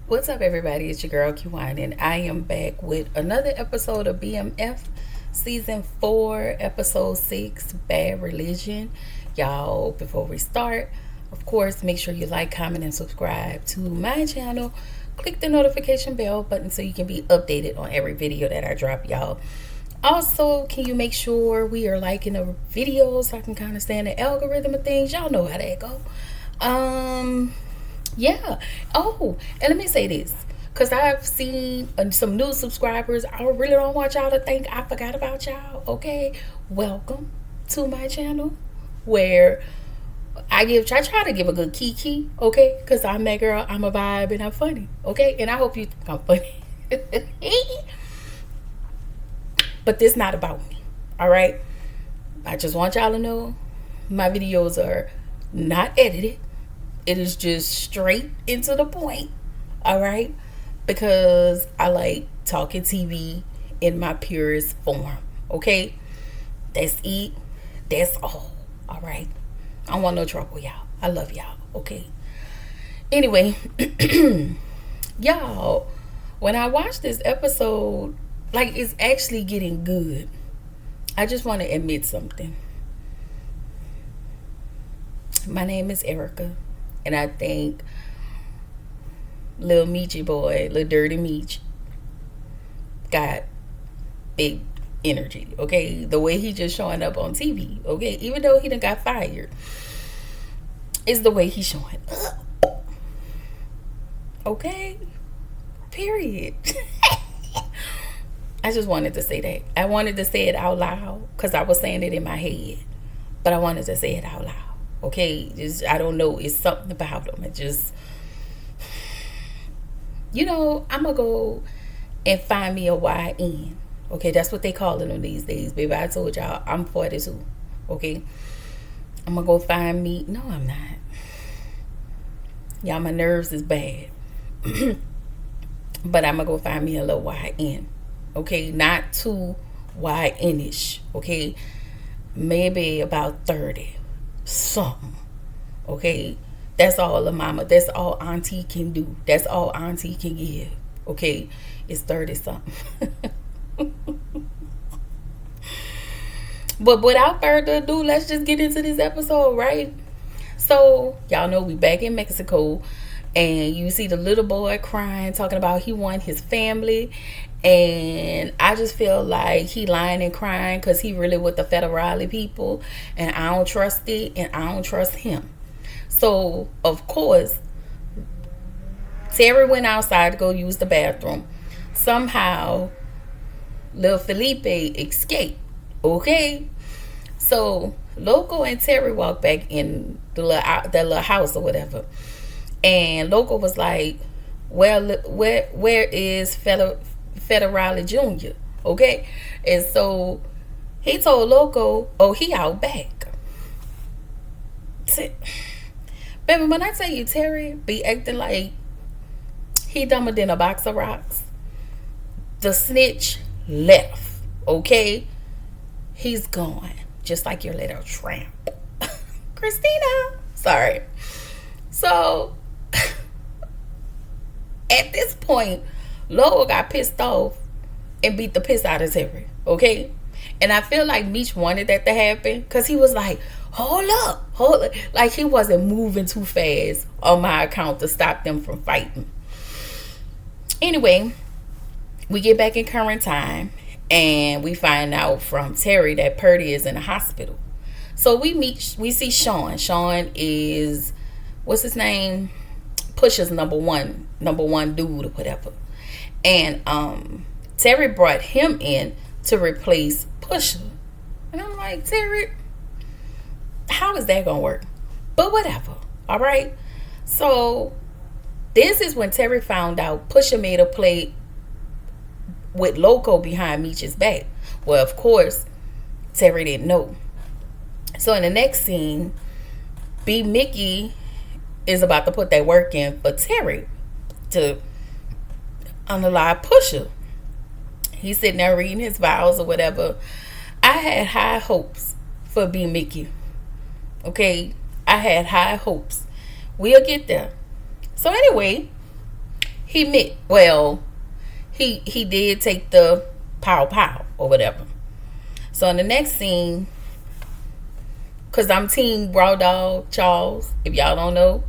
What's up, everybody? It's your girl Q1, and I am back with another episode of BMF Season 4, Episode 6, Bad Religion. Y'all, before we start, of course, make sure you like, comment, and subscribe to my channel. Click the notification bell button so you can be updated on every video that I drop, y'all. Also, can you make sure we are liking the videos so I can kind of stay in the algorithm of things? Y'all know how that go. Um, yeah. Oh, and let me say this, because I've seen some new subscribers. I really don't want y'all to think I forgot about y'all. Okay, welcome to my channel, where I try to give a good kiki. Okay, because I'm that girl. I'm a vibe and I'm funny. Okay, and I hope you think I'm funny. But this not about me. All right. I just want y'all to know my videos are not edited. It is just straight into the point. All right. Because I like talking TV in my purest form. Okay. That's it. That's all. All right. I don't want no trouble, y'all. I love y'all. Okay. Anyway, y'all, when I watched this episode, like, it's actually getting good. I just want to admit something. My name is Erica, and I think Lil Meechy boy, Lil Dirty Meech, got big energy. Okay, the way he just showing up on TV. Okay, even though he done got fired, is the way he's showing up. Okay, period. I just wanted to say that. I wanted to say it out loud because I was saying it in my head, but I wanted to say it out loud. Okay, just I don't know. It's something about them. It just, I'm gonna go and find me a YN. Okay, that's what they calling them these days, baby. I told y'all I'm 42. Okay, I'm gonna go find me. No, I'm not. Y'all, my nerves is bad, but I'm gonna go find me a little YN. Okay, not too YN-ish. Okay, maybe about 30 something. Okay, that's all the mama, that's all auntie can do, that's all auntie can give. Okay, it's 30 something. But without further ado, let's just get into this episode, right? So y'all know we back in Mexico, and you see the little boy crying, talking about he want his family. And I just feel like he lying and crying because he really with the federale people, and I don't trust it, and I don't trust him. So of course, Terry went outside to go use the bathroom. Somehow little Felipe escaped. Okay, so Loco and Terry walked back in the little house or whatever, and Loco was like, "Well, where is Federale Jr.?" Okay, and so he told Loco, "Oh, he out back." Baby, when I tell you Terry be acting like he dumber than a box of rocks, the snitch left. Okay, he's gone, just like your little tramp. Christina. Sorry. So at this point, Lowell got pissed off and beat the piss out of Terry. Okay? And I feel like Meech wanted that to happen because he was like, hold up. Like he wasn't moving too fast on my account to stop them from fighting. Anyway, we get back in current time, and we find out from Terry that Purdy is in the hospital. So we see Sean. Sean is, what's his name? Pusha's number one dude or whatever. And Terry brought him in to replace Pusha. And I'm like, Terry, how is that gonna work? But whatever. All right. So this is when Terry found out Pusha made a play with Loco behind Meech's back. Well, of course, Terry didn't know. So in the next scene, B. Mickey is about to put that work in for Terry to unalive Pusha. He's sitting there reading his vows or whatever. I had high hopes for B. Mickey. Okay, I had high hopes. We'll get there. So anyway, he did take the pow pow or whatever. So in the next scene, because I'm team Raw Dog Charles, if y'all don't know,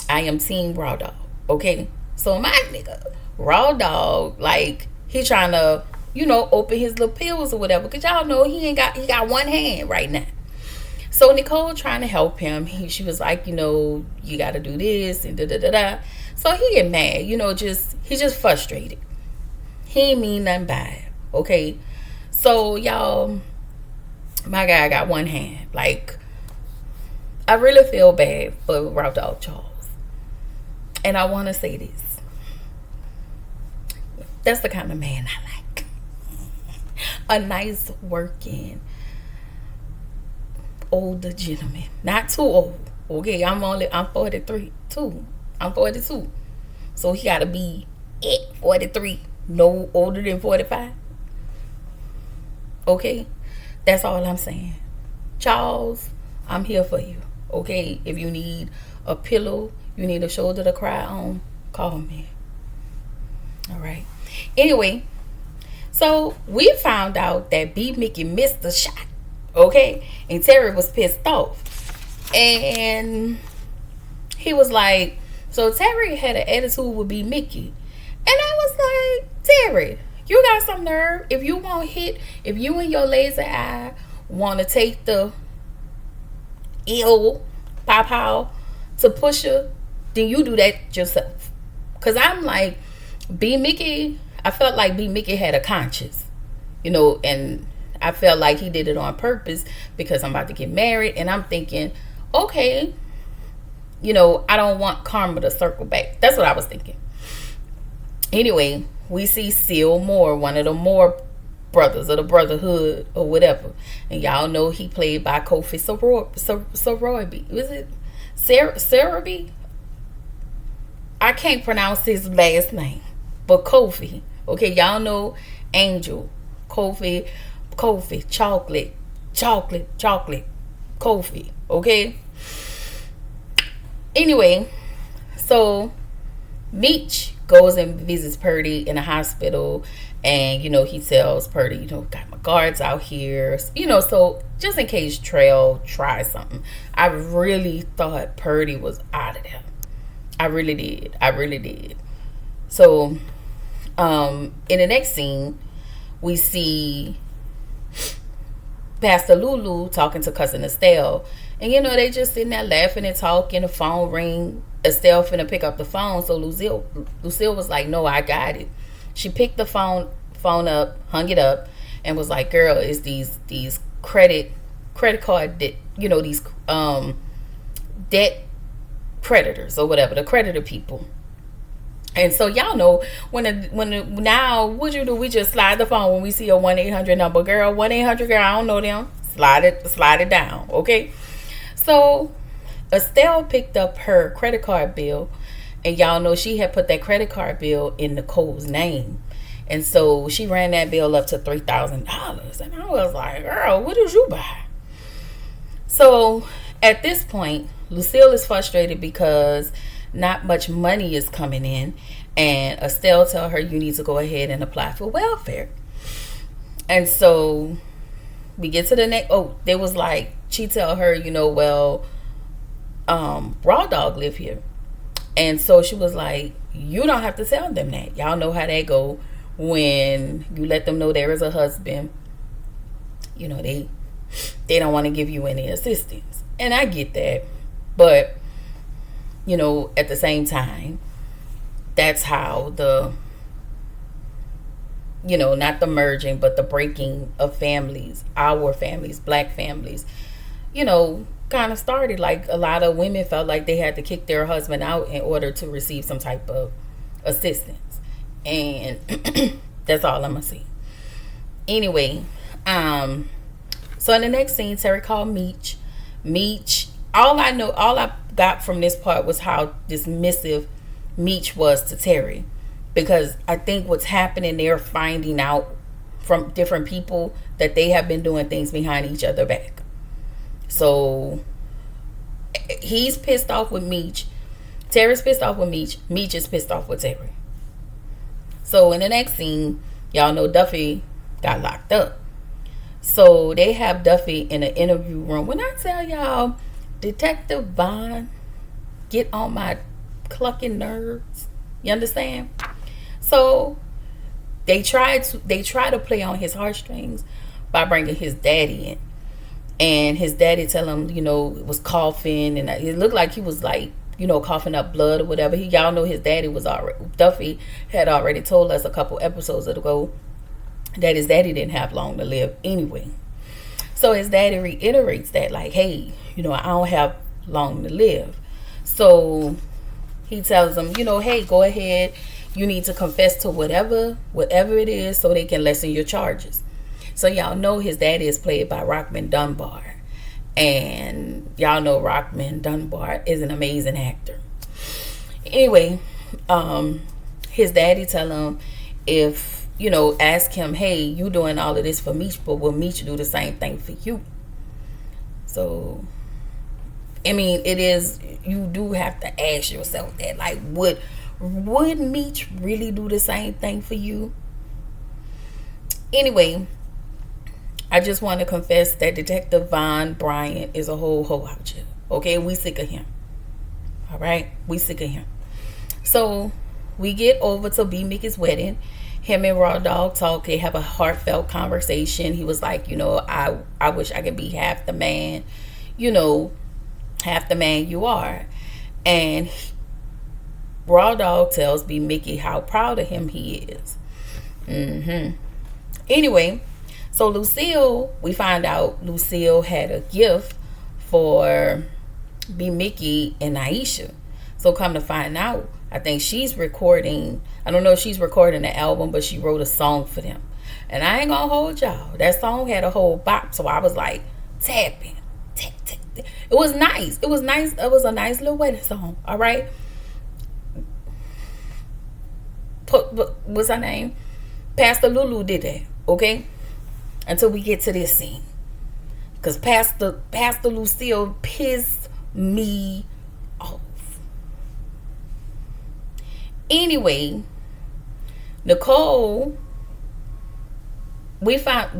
I am team Raw Dog. Okay, so my nigga Raw Dog, like, he trying to, open his little pills or whatever, because y'all know he got one hand right now. So Nicole trying to help him. She was like, you got to do this and da da da da. So he get mad, he just frustrated. He ain't mean nothing bad. Okay, so y'all, my guy got one hand. Like, I really feel bad for Raw Dog Charles. And I want to say this. That's the kind of man I like. A nice working older gentleman. Not too old. Okay, I'm 43 too. I'm 42. So he gotta be at 43. No older than 45. Okay? That's all I'm saying. Charles, I'm here for you. Okay? If you need a pillow, you need a shoulder to cry on, call me. Alright. Anyway, so we found out that B. Mickey missed the shot. Okay? And Terry was pissed off. And he was like, so Terry had an attitude with B. Mickey. And I was like, Terry, you got some nerve. If you and your lazy eye want to take the ill pow to push her, then you do that yourself. Because I'm like, B. Mickey, I felt like B. Mickey had a conscience, and I felt like he did it on purpose because I'm about to get married. And I'm thinking, okay, I don't want karma to circle back. That's what I was thinking. Anyway, we see Seal Moore, one of the Moore brothers of the Brotherhood or whatever. And y'all know he played by Kofi Sarabi. Was it Sarabi? I can't pronounce his last name. But Kofi. Okay, y'all know Angel. Kofi, chocolate, Kofi. Okay? Anyway, so Meech goes and visits Purdy in a hospital, and he tells Purdy, got my guards out here, so just in case Trail tries something. I really thought Purdy was out of there. I really did. So in the next scene, we see Pastor Lulu talking to cousin Estelle, and they just sitting there laughing and talking. The phone ring. Estelle finna pick up the phone, so Lucille was like, no, I got it. She picked the phone up, hung it up, and was like, girl, it's these credit card debt, these debt creditors or whatever, the creditor people. And so y'all know now what you do, we just slide the phone when we see a 1-800 number. Girl, 1-800 girl, I don't know them. Slide it down, okay? So Estelle picked up her credit card bill, and y'all know she had put that credit card bill in Nicole's name. And so she ran that bill up to $3,000. And I was like, girl, what did you buy? So at this point, Lucille is frustrated because not much money is coming in. And Estelle tell her, you need to go ahead and apply for welfare. And so we get to the next. Oh, there was like, she tell her, Raw Dog live here. And so she was like, you don't have to tell them that. Y'all know how that go when you let them know there is a husband. They don't want to give you any assistance. And I get that. But, at the same time, that's how not the merging, but the breaking of families, our families, black families, kind of started. Like, a lot of women felt like they had to kick their husband out in order to receive some type of assistance. And that's all I'm gonna say. Anyway, so in the next scene, Terry called Meech. All I got from this part was how dismissive Meech was to Terry, because I think what's happening, they're finding out from different people that they have been doing things behind each other back. So he's pissed off with Meech. Terry's pissed off with Meech. Meech is pissed off with Terry. So in the next scene, y'all know Duffy got locked up. So they have Duffy in an interview room. When I tell y'all, Detective Vaughn get on my clucking nerves. You understand? So they try to play on his heartstrings by bringing his daddy in. And his daddy tell him, was coughing, and it looked like he was like, coughing up blood or whatever. Y'all know his daddy was already, Duffy had already told us a couple episodes ago that his daddy didn't have long to live anyway. So his daddy reiterates that, like, hey, I don't have long to live. So he tells him, hey, go ahead. You need to confess to whatever it is so they can lessen your charges. So y'all know his daddy is played by Rockman Dunbar. And y'all know Rockman Dunbar is an amazing actor. Anyway, his daddy tell him ask him, hey, you doing all of this for Meech, but will Meech do the same thing for you? So, I mean, you do have to ask yourself that, like, would Meech really do the same thing for you? Anyway, I just want to confess that Detective Von Bryant is a whole hoe out here. Okay, we sick of him. All right, we sick of him. So we get over to B. Mickey's wedding. Him and Raw Dog talk. They have a heartfelt conversation. He was like, I wish I could be half the man, half the man you are. And Raw Dog tells B. Mickey how proud of him he is. Anyway, so Lucille, we find out Lucille had a gift for B. Mickey and Aisha. So come to find out, I think she's recording, I don't know if she's recording the album, but she wrote a song for them. And I ain't gonna hold y'all. That song had a whole bop, so I was like tapping. Tap, tap, tap. It was nice. It was nice. It was a nice little wedding song. All right. What's her name? Pastor Lulu did that. Okay. Until we get to this scene. Because Pastor Lucille pissed me off. Anyway, Nicole, we found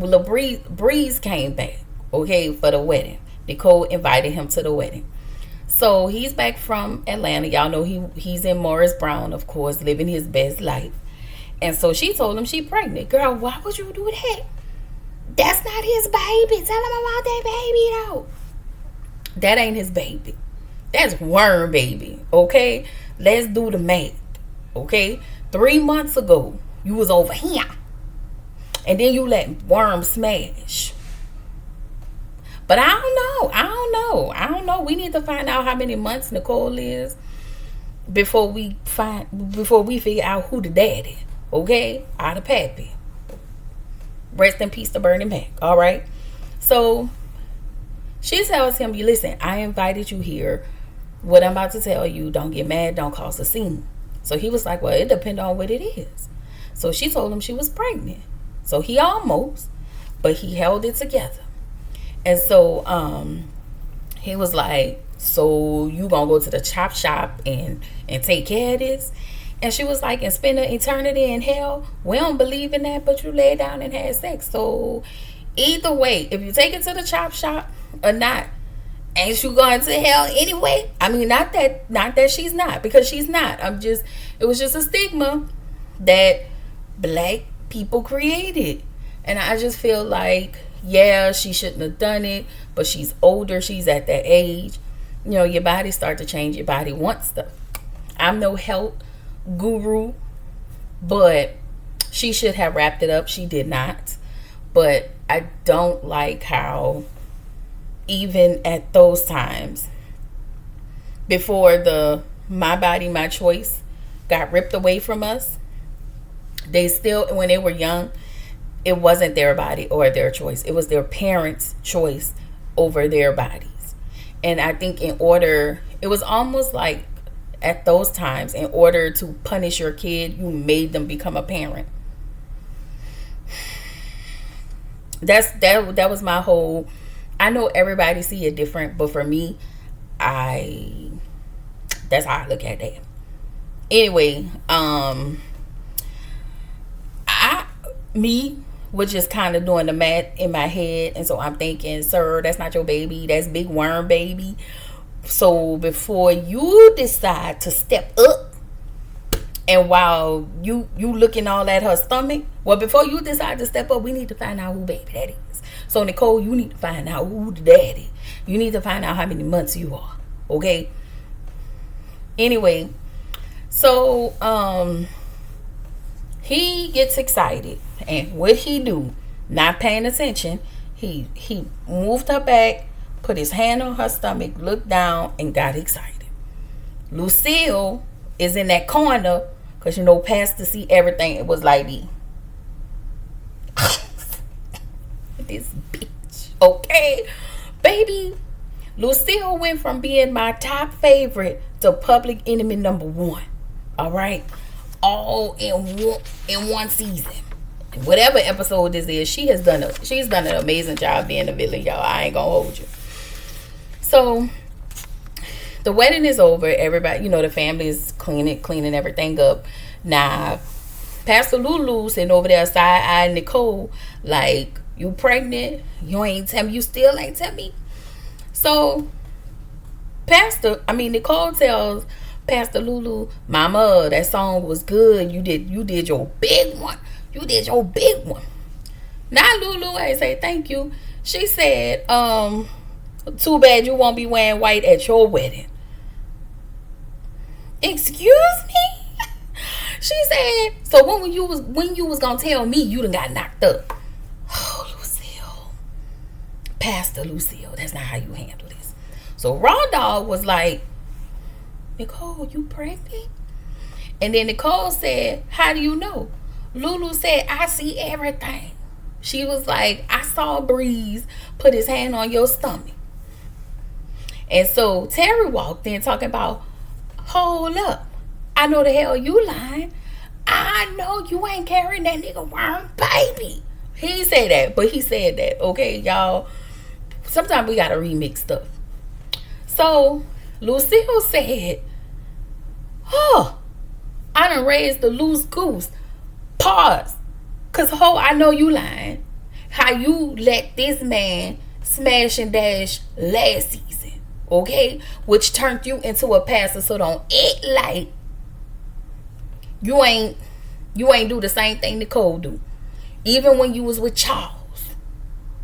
Breeze came back, okay, for the wedding. Nicole invited him to the wedding. So he's back from Atlanta. Y'all know he's in Morris Brown, of course, living his best life. And so she told him she's pregnant. Girl, why would you do that? That's not his baby. Tell him about that baby, though. That ain't his baby. That's Worm baby, okay? Let's do the math, okay? 3 months ago, you was over here. And then you let Worm smash. But I don't know. We need to find out how many months Nicole is before we figure out who the daddy, okay? Or the pappy. Rest in peace to Bernie Mac. All right. So she tells him, listen, I invited you here. What I'm about to tell you, don't get mad, don't cause a scene. So he was like, well, it depends on what it is. So she told him she was pregnant. So he almost, but he held it together. And so he was like, so you gonna go to the chop shop and take care of this? And she was like, and spend an eternity in hell? We don't believe in that, but you lay down and had sex. So either way, if you take it to the chop shop or not, ain't you going to hell anyway? I mean, not that she's not, because she's not. It was just a stigma that black people created. And I just feel like, yeah, she shouldn't have done it, but she's older. She's at that age. Your body start to change. Your body wants stuff. I'm no health guru, but she should have wrapped it up. She did not. But I don't like how even at those times, before the my body, my choice got ripped away from us, they still, when they were young, it wasn't their body or their choice. It was their parents' choice over their bodies. And I think it was almost like at those times, in order to punish your kid, you made them become a parent. That was my whole. I know everybody see it different, but for me, I That's how I look at that. Anyway, I me was just kind of doing the math in my head, and so I'm thinking, sir, that's not your baby. That's Big Worm baby. So before you decide to step up, and while you looking all at her stomach, well, before you decide to step up, we need to find out who baby that is. So Nicole, you need to find out who the daddy. You need to find out how many months you are. Okay. Anyway, so he gets excited, and what he do, not paying attention, he moved her back, put his hand on her stomach, looked down, and got excited. Lucille is in that corner, because you know Pastor see everything. It was like this bitch. Okay, baby, Lucille went from being my top favorite to public enemy number one. All right, all in one season. Whatever episode this is, she's done an amazing job being a villain, y'all. I ain't gonna hold you. So the wedding is over. Everybody, the family is cleaning everything up. Now, Pastor Lulu sitting over there side-eyeing Nicole like, you pregnant? You ain't tell me. You still ain't tell me? So, Nicole tells Pastor Lulu, Mama, that song was good. You did your big one. You did your big one. Now Lulu ain't say thank you. She said, too bad you won't be wearing white at your wedding. Excuse me? She said, so when you was gonna tell me you done got knocked up. Oh, Lucille. Pastor Lucille, that's not how you handle this. So Raw Dog was like, Nicole, you pregnant? And then Nicole said, how do you know? Lulu said, I see everything. She was like, I saw Breeze put his hand on your stomach. And so Terry walked in talking about, hold up, I know the hell you lying. I know you ain't carrying that nigga Worm baby. He didn't say that, but he said that. Okay, y'all. Sometimes we gotta remix stuff. So Lucille said, oh, I done raised the loose goose. Pause. Cause I know you lying. How you let this man smash and dash last season, okay? Which turned you into a pastor. So don't act like you ain't do the same thing Nicole do. Even when you was with Charles.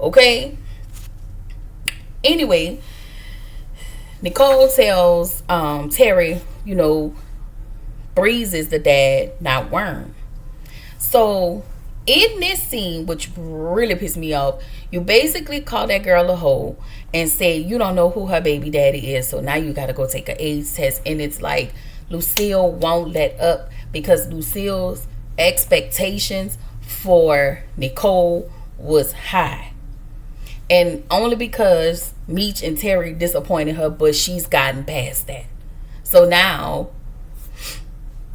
Okay? Anyway, Nicole tells Terry, Breeze is the dad, not Worm. So in this scene, which really pissed me off, you basically call that girl a hoe and say you don't know who her baby daddy is, so now you gotta go take an AIDS test. And it's like Lucille won't let up because Lucille's expectations for Nicole was high, and only because Meech and Terry disappointed her, but she's gotten past that. So now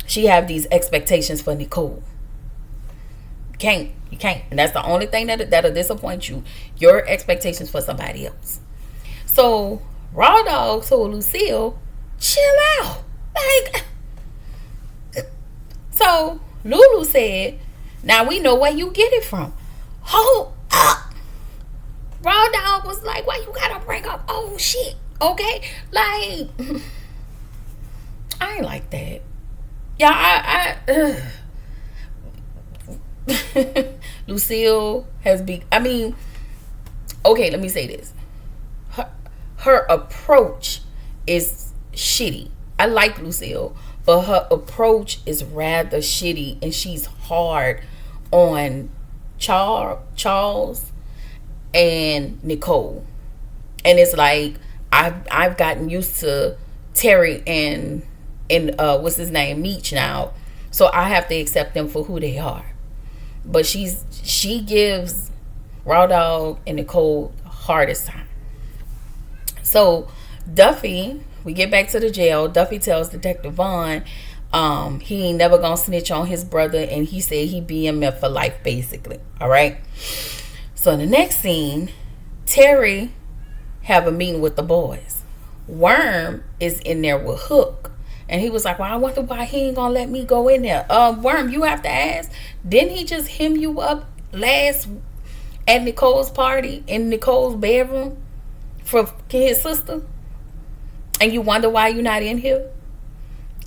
she have these expectations for Nicole. You can't. And that's the only thing that'll disappoint you. Your expectations for somebody else. So Raw Dog told Lucille, chill out. Like, so Lulu said, now we know where you get it from. Hold up. Raw Dog was like, why you gotta bring up old shit? Okay? Like, I ain't like that. Yeah, Lucille has been, okay, let me say this. Her approach is shitty. I like Lucille, but her approach is rather shitty, and she's hard on Charles and Nicole. And it's like I've gotten used to Terry and what's his name, Meech now, so I have to accept them for who they are. But she gives Raw Dog and Nicole the hardest time. So Duffy, we get back to the jail. Duffy tells Detective Vaughn he ain't never gonna snitch on his brother, and he said he BMF for life, basically. All right. So in the next scene, Terry have a meeting with the boys. Worm is in there with Hook, And he was like, well, I wonder why he ain't gonna let me go in there. Worm, you have to ask. Didn't he just hem you up last at Nicole's party in Nicole's bedroom for his sister? And you wonder why you're not in here?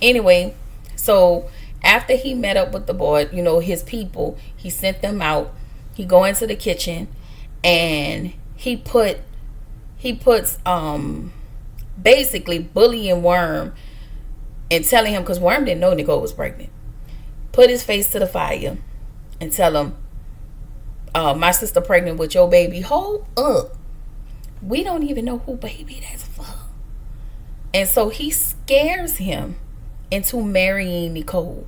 Anyway, so after he met up with the boy, you know, his people, he sent them out. He go into the kitchen and he puts basically bullying Worm and telling him, because Worm didn't know Nicole was pregnant, put his face to the fire and tell him, my sister pregnant with your baby. Hold up. We don't even know who baby that's for. And so he scares him into marrying Nicole.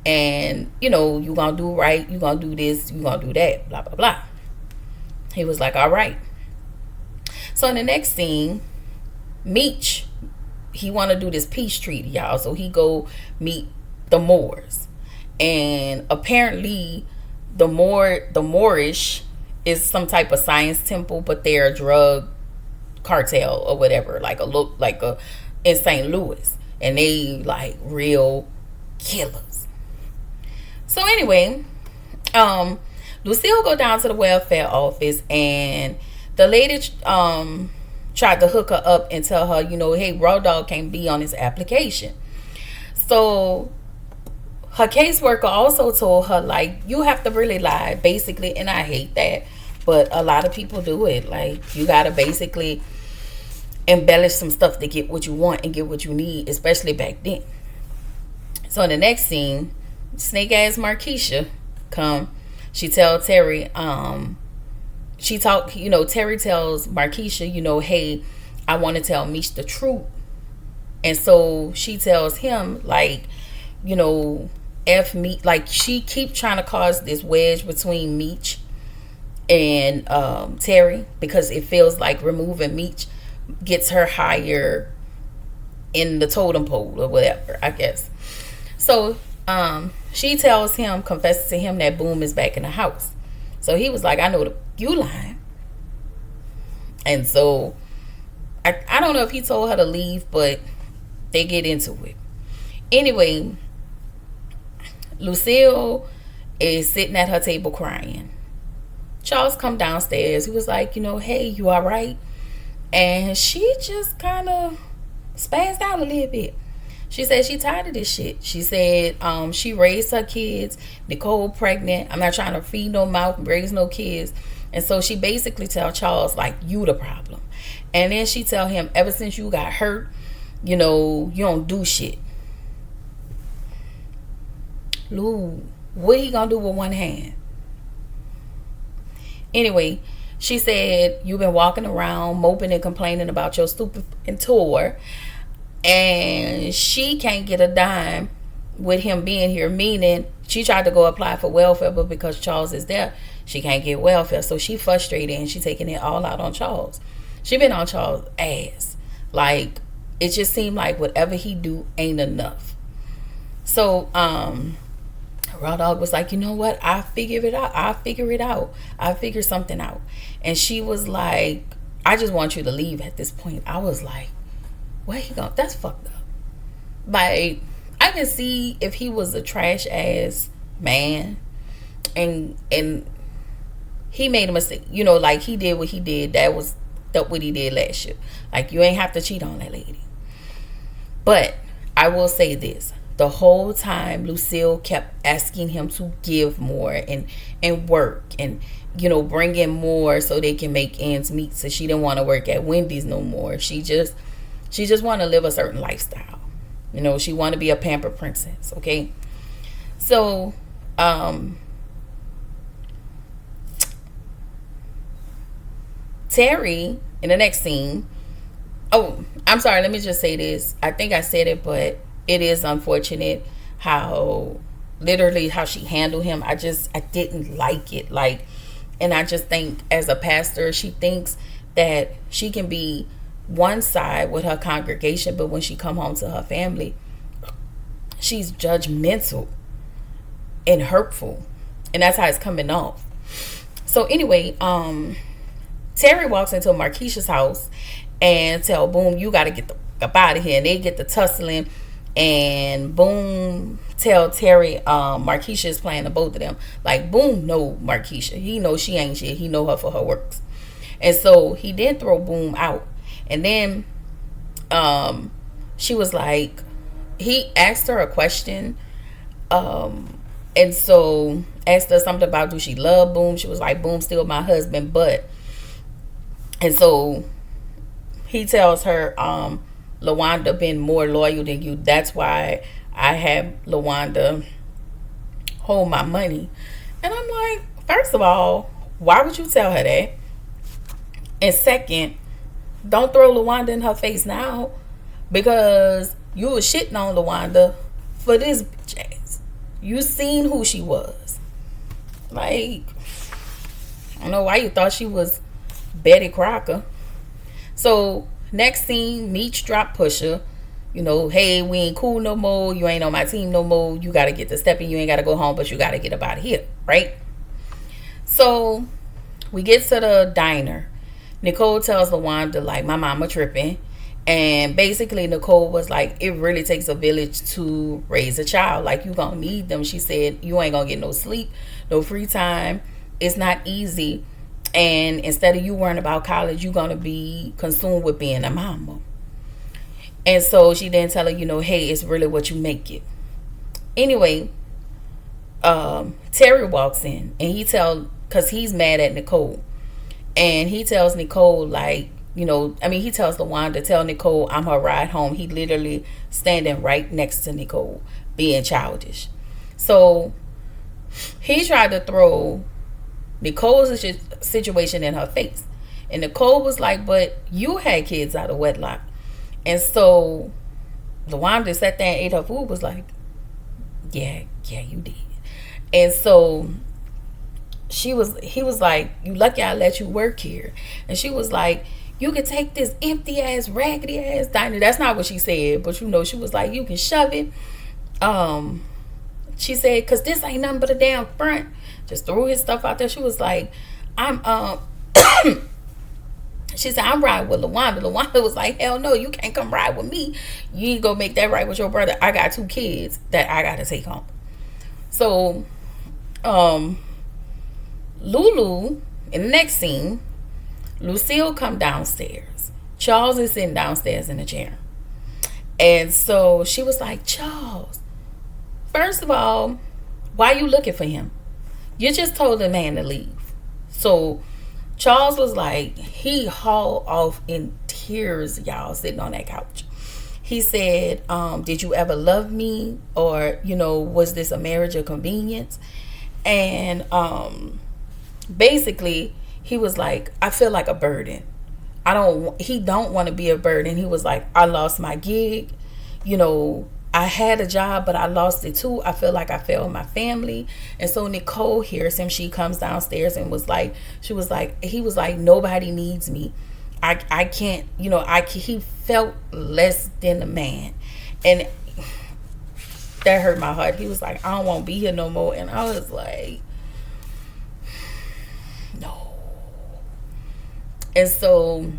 And, you know, you gonna do right, you gonna do this, you gonna do that, blah, blah, blah. He was like, all right. So in the next scene, Meech, he want to do this peace treaty, y'all. So he go meet the Moors. And apparently the Moorish is some type of science temple, but they're a drug cartel or whatever, like a in St. Louis. And they like real killers. So anyway, Lucille go down to the welfare office, and the lady tried to hook her up and tell her, you know, hey, Raw Dog can't be on his application. So her caseworker also told her, like, you have to really lie, basically. And I hate that, but a lot of people do it. Like, you gotta basically embellish some stuff to get what you want and get what you need, especially back then. So in the next scene, snake ass Markeisha come. She tell Terry, Terry tells Markeisha, you know, hey, I want to tell Meech the truth. And so she tells him, like, you know, F Meech, like, she keep trying to cause this wedge between Meech and Terry, because it feels like removing Meech gets her higher in the totem pole or whatever, I guess. So she tells him, confesses to him that Boom is back in the house. So he was like, I know you lying. And so I don't know if he told her to leave, but they get into it. Anyway, Lucille is sitting at her table crying. Charles come downstairs. He was like, you know, hey, you all right? And she just kind of spazzed out a little bit. She said she tired of this shit. She said she raised her kids. Nicole pregnant. I'm not trying to feed no mouth and raise no kids. And so she basically tell Charles, like, you the problem. And then she tell him, ever since you got hurt, you know, you don't do shit. Lou, what he gonna do with one hand? Anyway, she said, you've been walking around moping and complaining about your stupid tour, and she can't get a dime with him being here, meaning she tried to go apply for welfare, but because Charles is there, she can't get welfare. So she frustrated and she taking it all out on Charles. She been on Charles' ass. Like, it just seemed like whatever he do ain't enough. So Raw Dog was like, you know what? I'll figure it out. I'll figure something out. And she was like, I just want you to leave at this point. I was like, where he go? That's fucked up. Like, I can see if he was a trash ass man and he made a mistake, you know, like he did what he did. That was what he did last year. Like, you ain't have to cheat on that lady. But I will say this. The whole time Lucille kept asking him to give more and work and, you know, bring in more so they can make ends meet. So she didn't want to work at Wendy's no more. She just want to live a certain lifestyle. You know, she want to be a pampered princess, okay? So, Terry, in the next scene, oh, I'm sorry, let me just say this. I think I said it, but it is unfortunate how she handled him. I didn't like it. Like, and I just think as a pastor, she thinks that she can be one side with her congregation, but when she come home to her family, she's judgmental and hurtful. And that's how it's coming off. So anyway, Terry walks into Markeisha's house and tell Boom, you got to get the fuck up out of here. And they get the tussling. And Boom tell Terry Markeisha is playing the both of them. Like, Boom know Markeisha. He knows she ain't shit. He know her for her works. And so he did throw Boom out. And then she was like, he asked her a question. And so asked her something about, do she love Boom? She was like, Boom still my husband, but. And so he tells her, LaWanda been more loyal than you. That's why I have LaWanda hold my money. And I'm like, first of all, why would you tell her that? And second, don't throw LaWanda in her face now, because you was shitting on LaWanda for this bitch ass. You seen who she was. Like, I don't know why you thought she was Betty Crocker. So next scene, Meech drop Pusha. You know, hey, we ain't cool no more. You ain't on my team no more. You got to get to stepping. You ain't got to go home, but you got to get up out of here, right? So we get to the diner. Nicole tells LaWanda, like, my mama tripping. And basically Nicole was like, it really takes a village to raise a child. Like, you gonna need them. She said, you ain't gonna get no sleep, no free time. It's not easy. And instead of you worrying about college, you gonna be consumed with being a mama. And so she then tell her, you know, hey, it's really what you make it. Anyway, Terry walks in and because he's mad at Nicole. And he tells Nicole, like, you know, he tells LaWanda, tell Nicole I'm her ride home. He literally standing right next to Nicole, being childish. So he tried to throw Nicole's situation in her face. And Nicole was like, but you had kids out of wedlock. And so LaWanda sat there and ate her food, was like, yeah, you did. And so he was like, you lucky I let you work here. And she was like, you can take this empty ass, raggedy ass diner. That's not what she said, but you know, she was like, you can shove it. She said, because this ain't nothing but a damn front. Just threw his stuff out there. She was like, she said, I'm riding with LaWanda. LaWanda was like, hell no, you can't come ride with me. You ain't gonna make that right with your brother. I got 2 kids that I gotta take home. So Lulu, in the next scene, Lucille come downstairs. Charles is sitting downstairs in a chair. And so she was like, Charles, first of all, why you looking for him? You just told the man to leave. So Charles was like, he hauled off in tears, y'all, sitting on that couch. He said, did you ever love me? Or, you know, was this a marriage of convenience? And basically, he was like, I feel like a burden. He don't want to be a burden. He was like, I lost my gig. You know, I had a job, but I lost it too. I feel like I failed my family. And so Nicole hears him. She comes downstairs and he was like, nobody needs me. I can't, you know, he felt less than a man. And that hurt my heart. He was like, I don't want to be here no more. And I was like, no. And so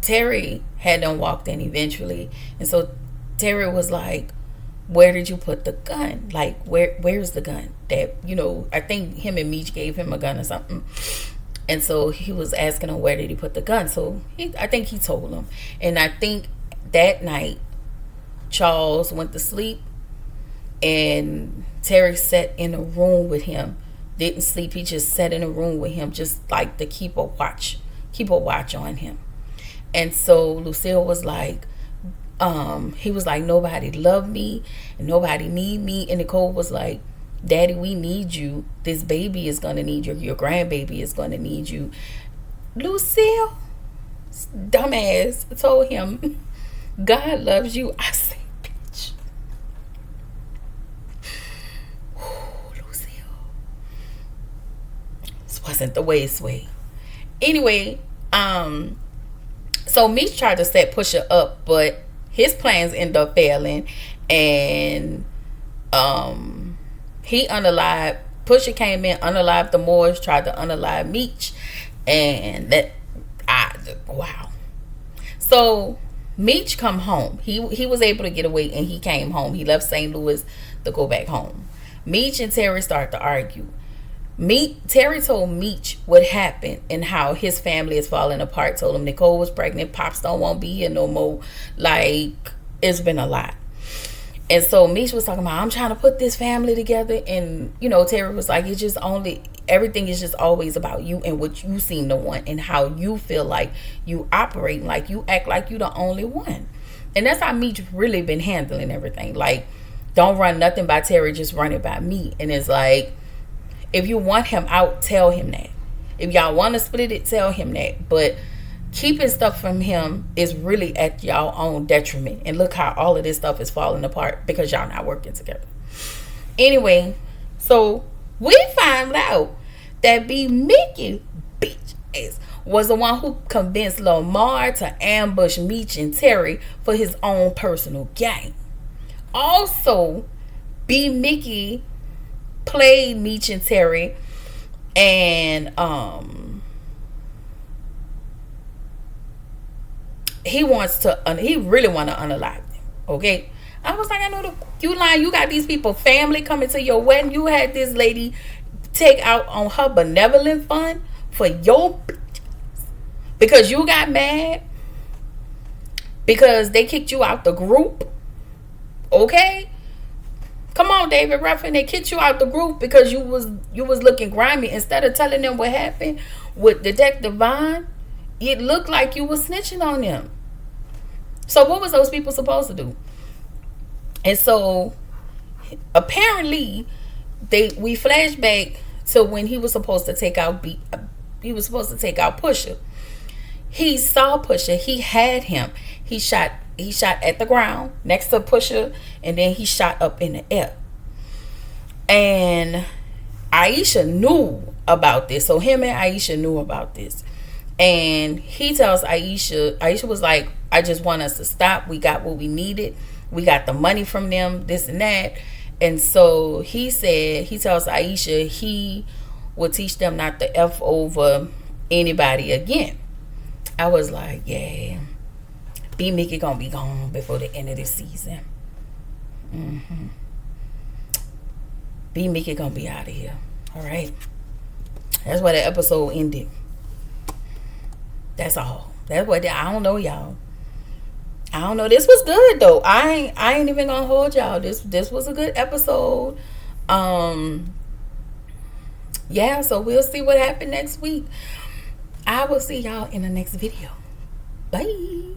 Terry had them walked in eventually. And so Terry was like, where did you put the gun? Like, where's the gun? That, you know, I think him and Meech gave him a gun or something. And so he was asking him, where did he put the gun? So I think he told him. And I think that night, Charles went to sleep and Terry sat in a room with him. Didn't sleep. He just sat in a room with him, just like to keep a watch on him. And so Lucille was like, he was like, nobody loved me and nobody need me. And Nicole was like, Daddy, we need you. This baby is going to need you. Your grandbaby is going to need you. Lucille, dumbass, told him, God loves you. I said, bitch. Lucille. This wasn't the way it's way. Anyway, so Meech tried to set Pusha up, but his plans end up failing, and he unalived. Pusha came in, unalived the Moors, tried to unalive Meech, and wow. So Meech come home. He was able to get away and he came home. He left St. Louis to go back home. Meech and Terry start to argue. Terry told Meech what happened and how his family is falling apart. Told him Nicole was pregnant. Pops don't want to be here no more. Like, it's been a lot. And so Meech was talking about, I'm trying to put this family together. And, Terry was like, everything is just always about you and what you seem to want and how you feel like you operate. Like, you act like you the only one. And that's how Meech really been handling everything. Like, don't run nothing by Terry, just run it by me. And it's like, if you want him out, tell him that. If y'all want to split it, tell him that. But keeping stuff from him is really at y'all own detriment. And look how all of this stuff is falling apart because y'all not working together. Anyway, so we find out that B. Mickey, bitch ass, was the one who convinced Lamar to ambush Meech and Terry for his own personal gain. Also, B. Mickey played Meech and Terry, and he really want to unalive them. Okay, I was like, I know you lying. You got these people, family coming to your wedding. You had this lady take out on her benevolent fund for your because you got mad because they kicked you out the group. Okay, come on, David Ruffin. They kicked you out the group because you was looking grimy. Instead of telling them what happened with Detective Vaughn, it looked like you was snitching on them. So what was those people supposed to do? And so apparently we flash back to when he was supposed to take out Pusha. He saw Pusha. He had him. He shot at the ground next to Pusha, and then he shot up in the air. And Aisha knew about this. So him and Aisha knew about this. And he tells Aisha was like, I just want us to stop. We got what we needed. We got the money from them, this and that. And so he tells Aisha he will teach them not to F over anybody again. I was like, yeah, B. Mickey gonna be gone before the end of the season. B. Mickey gonna be out of here. All right. That's why the episode ended. That's all. That's what I don't know, y'all. I don't know. This was good though. I ain't even gonna hold y'all. This was a good episode. Yeah, so we'll see what happened next week. I will see y'all in the next video. Bye.